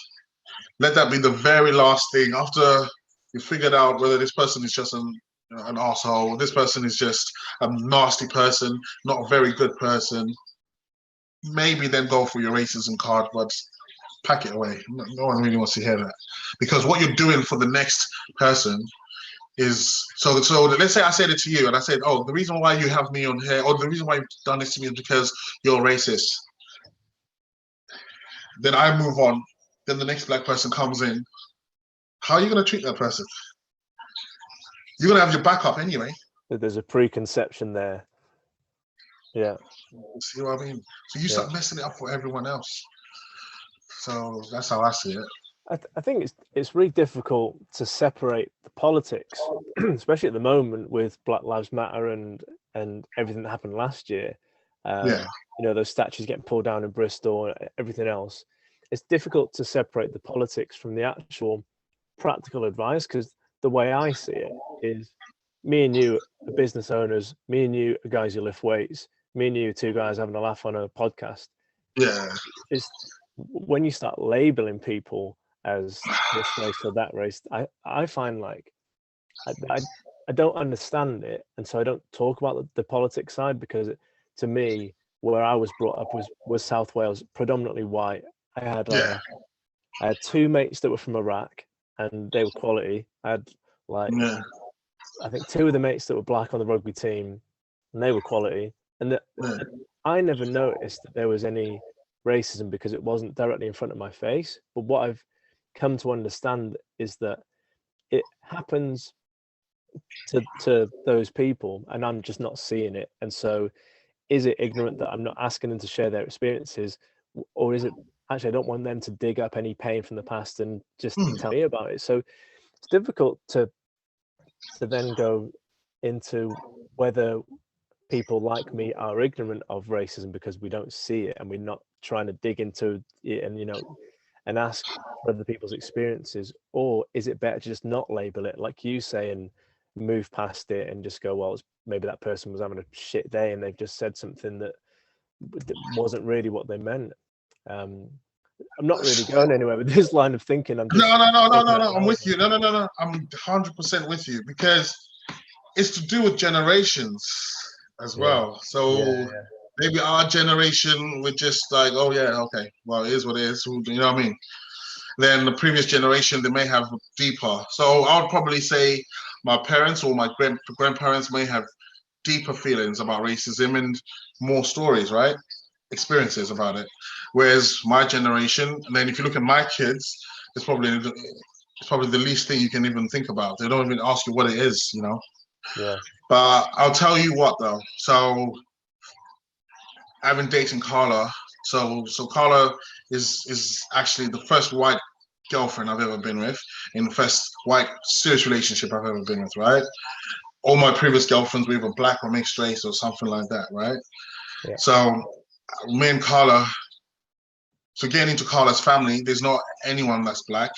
Let that be the very last thing after you figured out whether this person is just an asshole, this person is just a nasty person, not a very good person. Maybe then go for your racism card, but pack it away. No one really wants to hear that, because what you're doing for the next person is so let's say I said it to you and I said, oh, the reason why you have me on here, or the reason why you've done this to me is because you're racist. Then I move on. Then the next black person comes in. How are you going to treat that person? You're going to have your backup anyway. There's a preconception there. Yeah. See what I mean? So you start messing it up for everyone else. So that's how I see it. I think it's really difficult to separate the politics, especially at the moment with Black Lives Matter and everything that happened last year. You know, those statues getting pulled down in Bristol and everything else. It's difficult to separate the politics from the actual practical advice, because the way I see it is me and you are business owners, me and you are guys who lift weights, me and you two guys having a laugh on a podcast. Yeah. It's when you start labeling people as this race or that race, I find like I don't understand it, and so I don't talk about the politics side, because to me, where I was brought up was South Wales, predominantly white. I had two mates that were from Iraq, and they were quality. I had I think two of the mates that were black on the rugby team, and they were quality. And I never noticed that there was any racism because it wasn't directly in front of my face. But what I've come to understand is that it happens to those people, and I'm just not seeing it. And so, is it ignorant that I'm not asking them to share their experiences, or is it actually I don't want them to dig up any pain from the past and just tell me about it? So it's difficult to then go into whether people like me are ignorant of racism because we don't see it and we're not trying to dig into it and ask for other people's experiences, or is it better to just not label it, like you say, and move past it and just go, well, maybe that person was having a shit day and they've just said something that wasn't really what they meant. I'm not really going anywhere with this line of thinking. I'm just no. I'm with you. No. I'm 100% with you, because it's to do with generations as well. So maybe our generation, we're just like, oh yeah, okay, well, it is what it is. You know what I mean? Then the previous generation, they may have deeper. So I would probably say my parents or my grandparents may have deeper feelings about racism and more stories, right? Experiences about it. Whereas my generation, and then if you look at my kids, it's probably the least thing you can even think about. They don't even ask you what it is, you know? Yeah. But I'll tell you what though. So I've been dating Carla. So Carla is actually the first white girlfriend I've ever been with, and the first white serious relationship I've ever been with, right? All my previous girlfriends were either black or mixed race or something like that, right? Yeah. So me and Carla, so getting into Carla's family, there's not anyone that's black.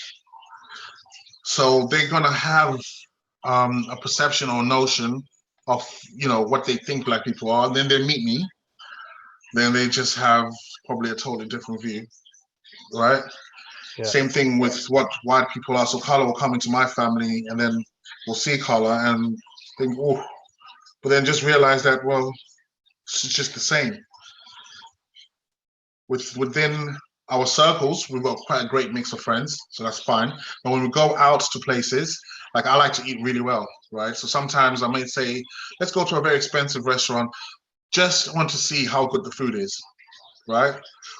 So they're gonna have a perception or notion of, you know, what they think black people are. And then they meet me, then they just have probably a totally different view, right? Yeah. Same thing with what white people are. So Carla will come into my family, and then we'll see Carla and think, oh, but then just realize that, well, it's just the same. Within our circles, we've got quite a great mix of friends, so that's fine. But when we go out to places, like I like to eat really well, right? So sometimes I may say, let's go to a very expensive restaurant, just want to see how good the food is, right?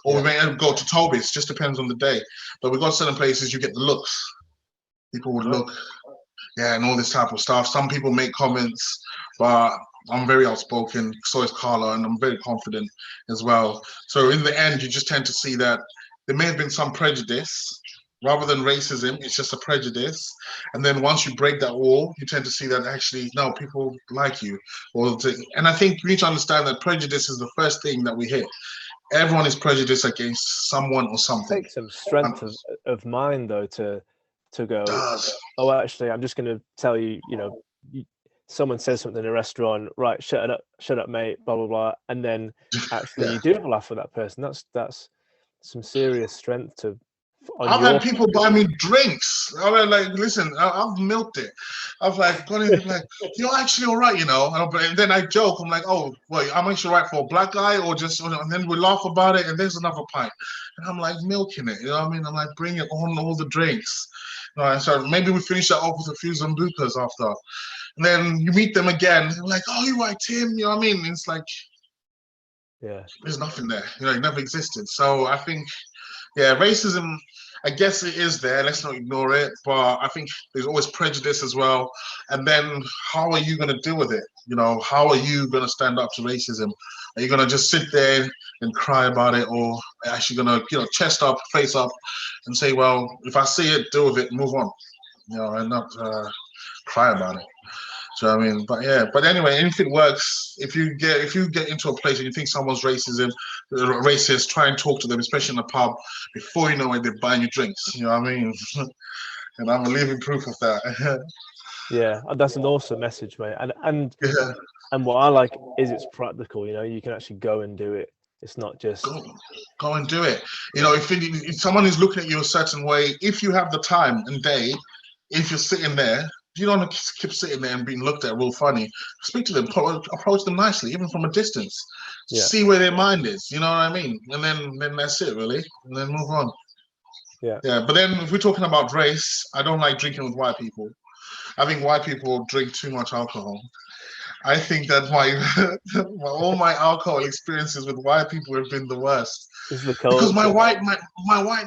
Or we may go to Toby's, just depends on the day. But we go to certain places, you get the looks. People would look, and all this type of stuff. Some people make comments, but I'm very outspoken, so is Carla, and I'm very confident as well. So in the end, you just tend to see that there may have been some prejudice, rather than racism. It's just a prejudice. And then once you break that wall, you tend to see that actually, no, people like you. And I think you need to understand that prejudice is the first thing that we hit. Everyone is prejudiced against someone or something. It takes some strength of mind though to go, Does. oh, actually, I'm just going to tell you, someone says something in a restaurant, right? Shut up, mate. Blah blah blah, and then actually you do have a laugh with that person. That's some serious strength to. I've had people buy me drinks. I'm like, listen, I've milked it. I've like gone in like, you're actually all right, And then I joke. I'm like, oh, wait, I'm actually right for a black guy or just, and then we laugh about it. And there's another pint. And I'm like milking it. You know what I mean? I'm like, bring it on all the drinks. And so maybe we finish that off with a few Zambucas after. And then you meet them again. They're like, oh, you're right, Tim. You know what I mean? It's like, yeah, there's nothing there. It never existed. So I think, yeah, racism, I guess it is there. Let's not ignore it. But I think there's always prejudice as well. And then how are you going to deal with it? How are you going to stand up to racism? Are you going to just sit there and cry about it? Or are you actually going to, chest up, face up and say, well, if I see it, deal with it, move on, and not cry about it. So I mean, but anyway, if it works, if you get into a place and you think someone's racist, try and talk to them, especially in a pub, before you know it, they're buying you drinks. You know what I mean? And I'm a living proof of that. Yeah, that's an awesome message, mate. And Yeah. And what I like is it's practical. You can actually go and do it. It's not just go and do it. If someone is looking at you a certain way, if you have the time and day, if you're sitting there. You don't want to keep sitting there and being looked at real funny. Speak to them, approach them nicely, even from a distance. Yeah. See where their mind is. You know what I mean? And then that's it, really. And then move on. Yeah. Yeah. But then if we're talking about race, I don't like drinking with white people. I think white people drink too much alcohol. I think that all my alcohol experiences with white people have been the worst. Because my white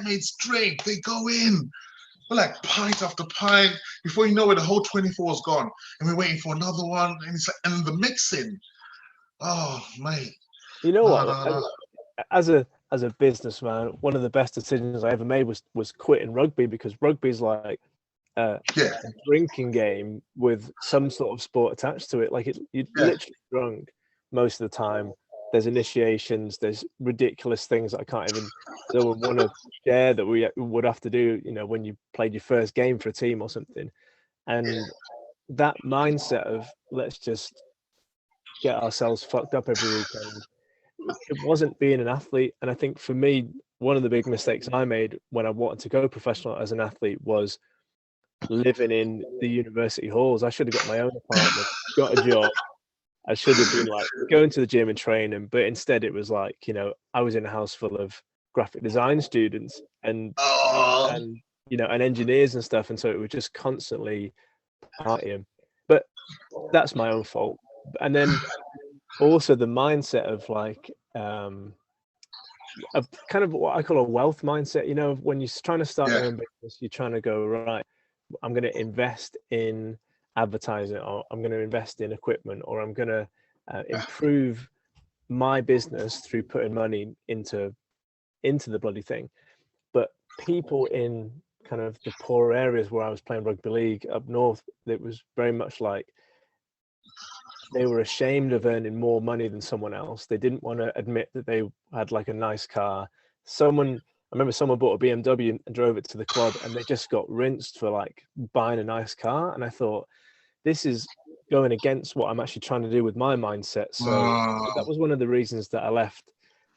mates drink, they go in. We're like pint after pint. Before you know it, the whole 24 is gone, and we're waiting for another one. And it's like, and the mixing. Oh, mate. You know what? No. As a businessman, one of the best decisions I ever made was quitting rugby, because rugby is like a drinking game with some sort of sport attached to it. Like you're literally drunk most of the time. There's initiations, there's ridiculous things that I can't even want to share that we would have to do, when you played your first game for a team or something. And that mindset of let's just get ourselves fucked up every weekend, it wasn't being an athlete. And I think for me, one of the big mistakes I made when I wanted to go professional as an athlete was living in the university halls. I should have got my own apartment, got a job. I should have been like going to the gym and training, but instead it was like, I was in a house full of graphic design students and engineers and stuff. And so it was just constantly partying, but that's my own fault. And then also the mindset of like, of kind of what I call a wealth mindset, when you're trying to start your own business, you're trying to go, right, I'm going to invest in advertising, or I'm going to invest in equipment, or I'm going to improve my business through putting money into the bloody thing. But people in kind of the poorer areas where I was playing rugby league up north, it was very much like they were ashamed of earning more money than someone else. They didn't want to admit that they had like a nice car. I remember someone bought a BMW and drove it to the club, and they just got rinsed for like buying a nice car. And I thought, this is going against what I'm actually trying to do with my mindset. So that was one of the reasons that I left,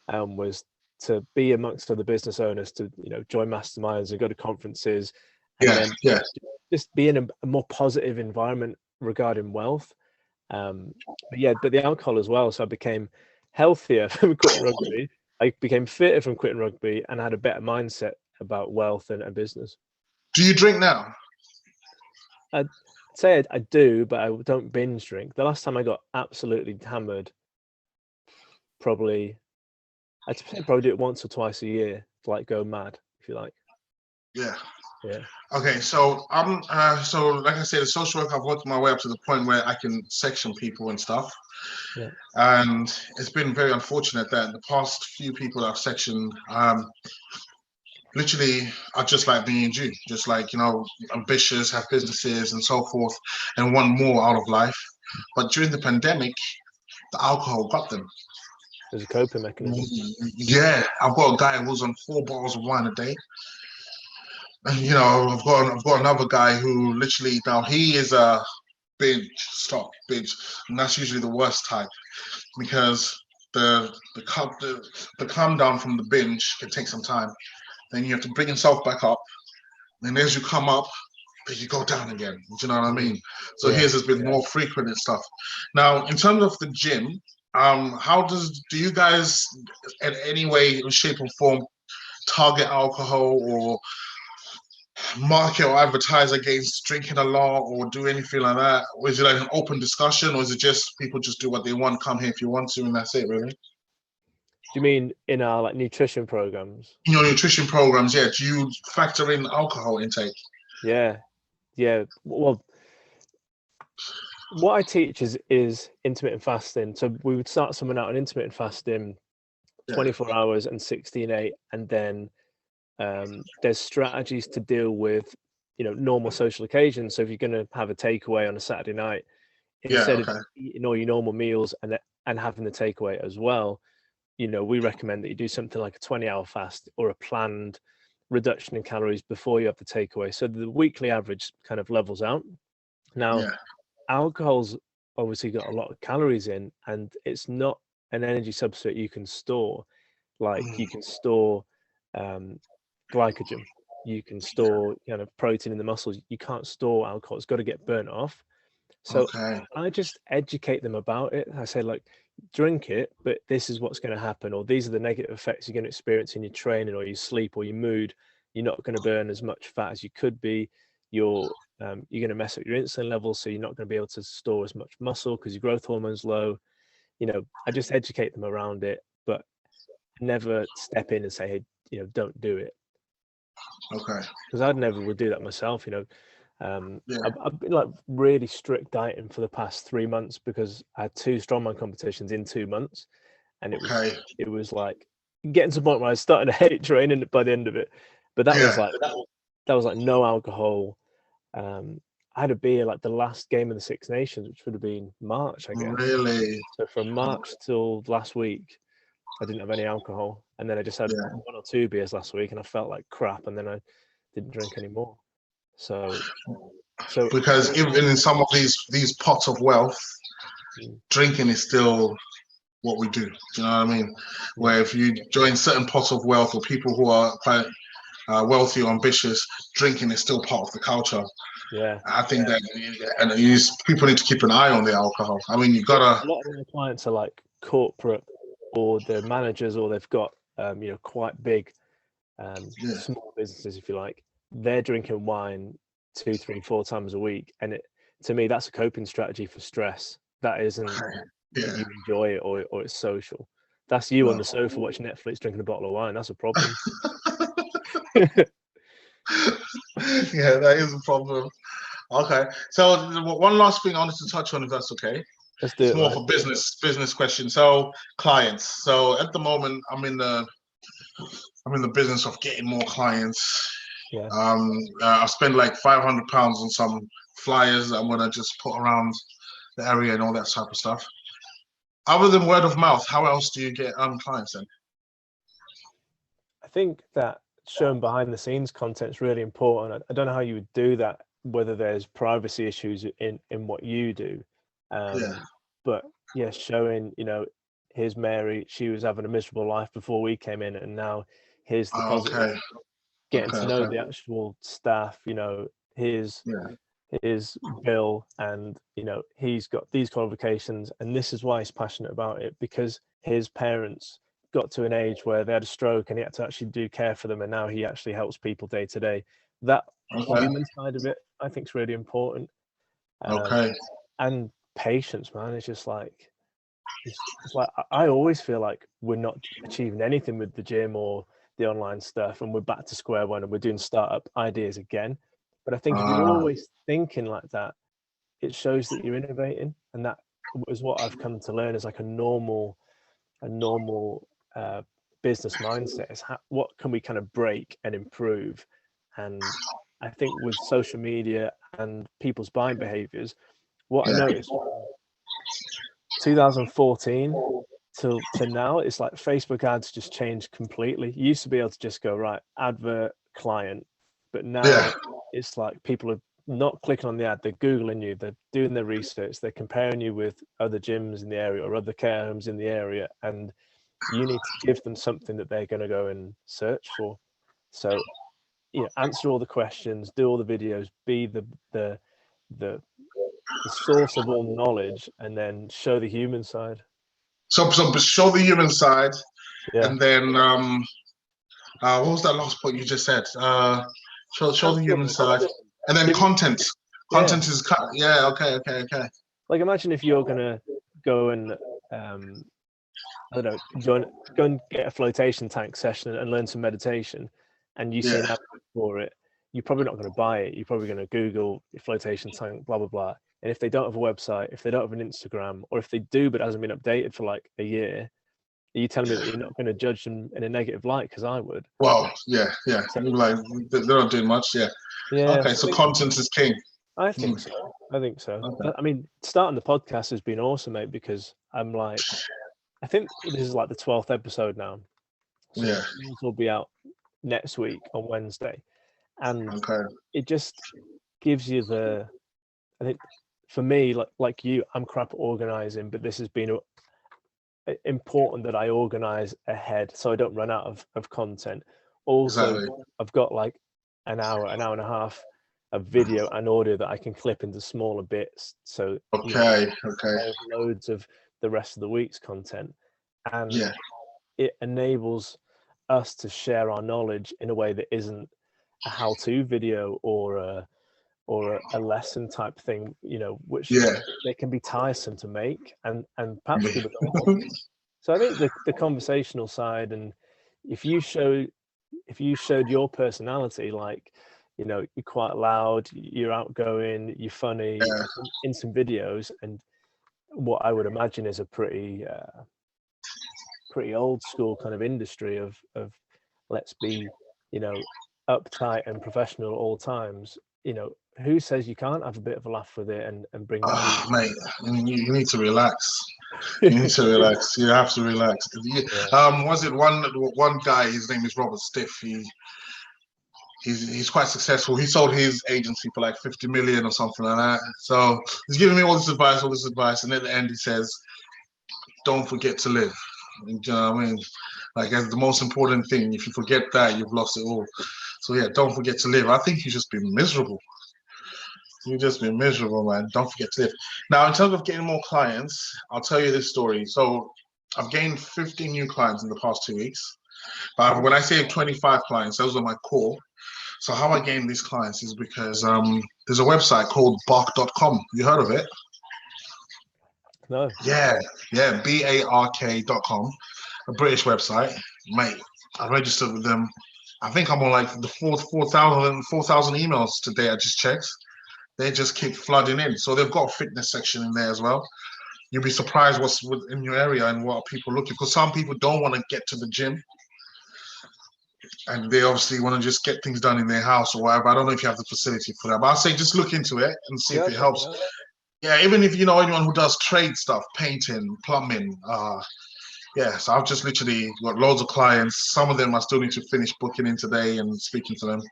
was to be amongst other business owners, to join masterminds and go to conferences, and just be in a more positive environment regarding wealth. But the alcohol as well. So I became healthier from quitting rugby. I became fitter from quitting rugby, and I had a better mindset about wealth and business. Do you drink now? I'd say I do, but I don't binge drink. The last time I got absolutely hammered, I'd probably do it once or twice a year to like go mad, if you like. Yeah. Yeah. Okay, so I'm so like I said, as social work, I've worked my way up to the point where I can section people and stuff. Yeah. And it's been very unfortunate that the past few people I've sectioned, literally are just like me and you, just like, ambitious, have businesses and so forth, and want more out of life. But during the pandemic, the alcohol got them. There's a coping mechanism. Yeah, I've got a guy who's on 4 bottles of wine a day. And I've got another guy who literally now he is a binge, and that's usually the worst type because the calm down from the binge can take some time. Then you have to bring yourself back up. And as you come up, you go down again. Do you know what I mean? So Yeah. his has been more frequent and stuff. Now, in terms of the gym, how do you guys in any way, shape, or form target alcohol or market or advertise against drinking a lot or do anything like that? Or is it like an open discussion, or is it just people just do what they want, come here if you want to, and that's it, really? Do you mean in our like nutrition programs? In your nutrition programs, yeah, do you factor in alcohol intake? Yeah. Well, what I teach is intermittent fasting. So we would start someone out on intermittent fasting, 24 hours and 16/8, and then there's strategies to deal with normal social occasions. So if you're going to have a takeaway on a Saturday night, instead of eating all your normal meals and having the takeaway as well, we recommend that you do something like a 20-hour fast or a planned reduction in calories before you have the takeaway, so the weekly average kind of levels out. Now, alcohol's obviously got a lot of calories in, and it's not an energy substrate you can store. Like you can store glycogen, you can store protein in the muscles. You can't store alcohol. It's got to get burnt off. So I just educate them about it. I say, like, drink it, but this is what's going to happen, or these are the negative effects you're going to experience in your training or your sleep or your mood. You're not going to burn as much fat as you could be. You're going to mess up your insulin levels, so you're not going to be able to store as much muscle because your growth hormone's low. I just educate them around it, but never step in and say, hey, don't do it. Because I never would do that myself. I've been like really strict dieting for the past 3 months because I had 2 strongman competitions in 2 months, and it was like getting to the point where I was starting to hate training by the end of it. But that was like no alcohol. I had a beer like the last game of the Six Nations, which would have been March, I guess. Really? So from March till last week, I didn't have any alcohol, and then I just had 1 or 2 beers last week, and I felt like crap, and then I didn't drink anymore. So because even in some of these pots of wealth, drinking is still what we do. Do you know what I mean? Where if you join certain pots of wealth or people who are quite wealthy or ambitious, drinking is still part of the culture. Yeah, I think that, and people need to keep an eye on the alcohol. I mean, you gotta. A lot of my clients are like corporate, or they're managers, or they've got quite big small businesses, if you like. They're drinking wine 2, 3, 4 times a week, and to me that's a coping strategy for stress. That isn't that you enjoy it or it's social. That's you on the sofa watching Netflix drinking a bottle of wine. That's a problem. Yeah, that is a problem. Okay, so one last thing I wanted to touch on, if that's okay. Let's do it. It's more of a business question. So clients. So at the moment, I'm in the business of getting more clients. Yeah. I spent like £500 on some flyers I'm gonna just put around the area and all that type of stuff. Other than word of mouth, how else do you get clients then? I think that showing behind the scenes content is really important. I don't know how you would do that, whether there's privacy issues in what you do. But yeah, showing, here's Mary, she was having a miserable life before we came in, and now here's the positive. Getting to know the actual staff, here's Bill, and he's got these qualifications, and this is why he's passionate about it, because his parents got to an age where they had a stroke and he had to actually do care for them, and now he actually helps people day to day. That human side of it, I think, is really important. And patience, man. It's just like it's like I always feel like we're not achieving anything with the gym or the online stuff, and we're back to square one and we're doing startup ideas again. But I think if you're always thinking like that, it shows that you're innovating, and that is what I've come to learn is like a normal business mindset is what can we kind of break and improve. And I think with social media and people's buying behaviors, what I Yeah. noticed 2014 to now, it's like Facebook ads just changed completely. You used to be able to just go right advert client, but now Yeah. it's like people are not clicking on the ad, they're googling you, they're doing their research, they're comparing you with other gyms in the area or other care homes in the area, and you need to give them something that they're going to go and search for. So, you know, answer all the questions, do all the videos, be the the source of all knowledge, and then show the human side. So show the human side, Yeah. and then what was that last point you just said? Show the Answer all human the side, questions. and then Give, content. yeah. Content is cut. Yeah. Okay. Okay. Okay. Like imagine if you're gonna go and I don't know, go and get a flotation tank session and learn some meditation, and you see an Yeah. ad for it, you're probably not going to buy it. You're probably going to Google flotation tank, blah blah blah. And if they don't have a website, if they don't have an Instagram, or if they do but it hasn't been updated for like a year, are you telling me that you're not going to judge them in a negative light? Because I would. Well. Yeah. Yeah. So Like they're not doing much. Yeah. yeah, Okay. so So content is king. I Mm, think so. I think so. okay. I mean, starting the podcast has been awesome, mate, because I'm like, I think this is like the 12th episode now. So Yeah. yours will be out next week on Wednesday. And Okay. it just gives you I think for me, like you, I'm crap at organizing, but this has been important that I organize ahead so I don't run out of content. Also, Exactly. I've got like an hour and a half of video and audio that I can clip into smaller bits. So, you know, Okay. Okay. I have loads of the rest of the week's content. And Yeah. it enables us to share our knowledge in a way that isn't a how-to video or a lesson type thing, you know, which Yeah. they can be tiresome to make, and perhaps people don't want them. So I think the conversational side, and if you showed your personality, like, you know, you're quite loud, you're outgoing, you're funny Yeah. in some videos, and what I would imagine is a pretty old school kind of industry of let's be, you know, uptight and professional at all times. You know, who says you can't have a bit of a laugh with it and bring that Oh, human mate, you need to relax. You need side? to relax. You have to relax. Yeah. Was it one guy? His name is Robert Stiff. He's quite successful. He sold his agency for like 50 million or something like that. So he's giving me all this advice, and at the end he says, "Don't forget to live." Do you know what I mean? Like that's the most important thing. If you forget that, you've lost it all. So yeah, don't forget to live. I think you've just been miserable. You've just been miserable, man. Don't forget to live. Now, in terms of getting more clients, I'll tell you this story. So I've gained 15 new clients in the past 2 weeks. But when I say 25 clients, those are my core. So how I gain these clients is because there's a website called bark.com. You heard of it? No. Yeah, bark.com, a British website. Mate, I registered with them. I think I'm on like the 4,000 emails today. I just checked. They just keep flooding in. So they've got a fitness section in there as well. You'll be surprised what's in your area and what people are looking for. Some people don't want to get to the gym, and they obviously want to just get things done in their house or whatever. I don't know if you have the facility for that, but I'll say just look into it and see Yeah, if I'll it check it helps. out. Yeah, even if you know anyone who does trade stuff, painting, plumbing, yeah, so I've just literally got loads of clients. Some of them I still need to finish booking in today and speaking to them.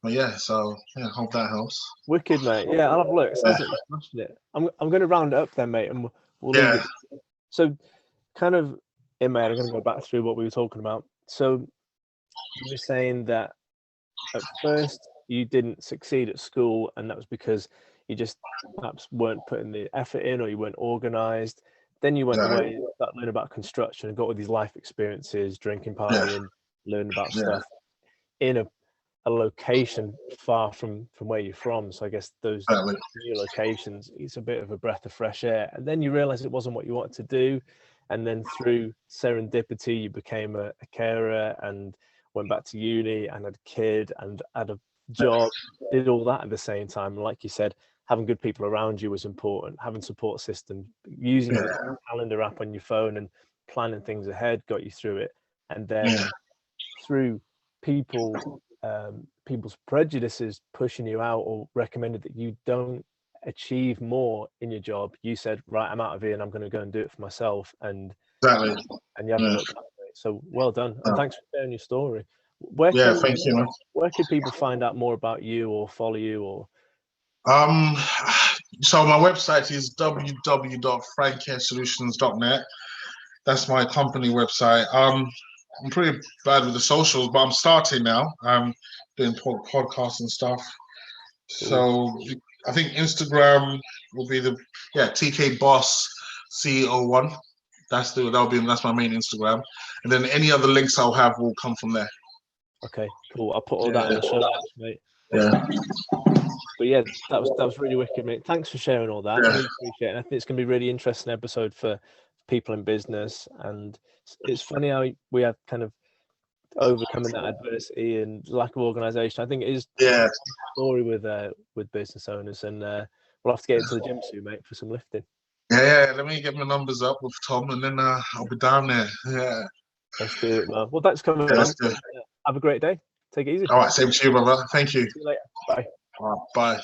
But yeah, so yeah, hope that helps. Wicked, mate. Yeah, I'll have a look. It Yeah, sounds like you're smashing it. I'm going to round it up then, mate, and we'll leave yeah, it. So, kind of in my head, I'm going to go back through what we were talking about. So, you were saying that at first you didn't succeed at school, and that was because you just perhaps weren't putting the effort in, or you weren't organized. Then you went exactly. away, started learning about construction, and got all these life experiences, drinking, Yeah, partying, learning about yeah, stuff in a location far from where you're from. So I guess those exactly. new locations, it's a bit of a breath of fresh air. And then you realize it wasn't what you wanted to do. And then through serendipity, you became a carer and went back to uni and had a kid and had a job, did all that at the same time. And like you said, having good people around you was important, having support system, using Yeah, a calendar app on your phone and planning things ahead got you through it. and then through people's prejudices pushing you out or recommended that you don't achieve more in your job, you said, right, I'm out of here and I'm going to go and do it for myself, and Exactly. you haven't looked back. So well done, and thanks for sharing your story. Thank you, man. Where can people find out more about you or follow you? Or so my website is www.frankcaresolutions.net. That's my company website. I'm pretty bad with the socials, but I'm starting now. I'm doing podcasts and stuff. So I think Instagram will be TK Boss CEO1. That's my main Instagram, and then any other links I'll have will come from there. Okay, cool. I'll put all that in the show notes, mate. Yeah. But yeah, that was really wicked, mate. Thanks for sharing all that. I really appreciate it. And I think it's going to be a really interesting episode for people in business. And it's funny how we have kind of overcoming that adversity and lack of organisation. I think it is a story with business owners, and we'll have to get into the gym soon, mate, for some lifting. Yeah, let me get my numbers up with Tom, and then I'll be down there. Yeah. Let's do it, man. Well, thanks for coming on. Have a great day. Take it easy. All right, same to you, brother. Thank you. See you later. Bye. Bye.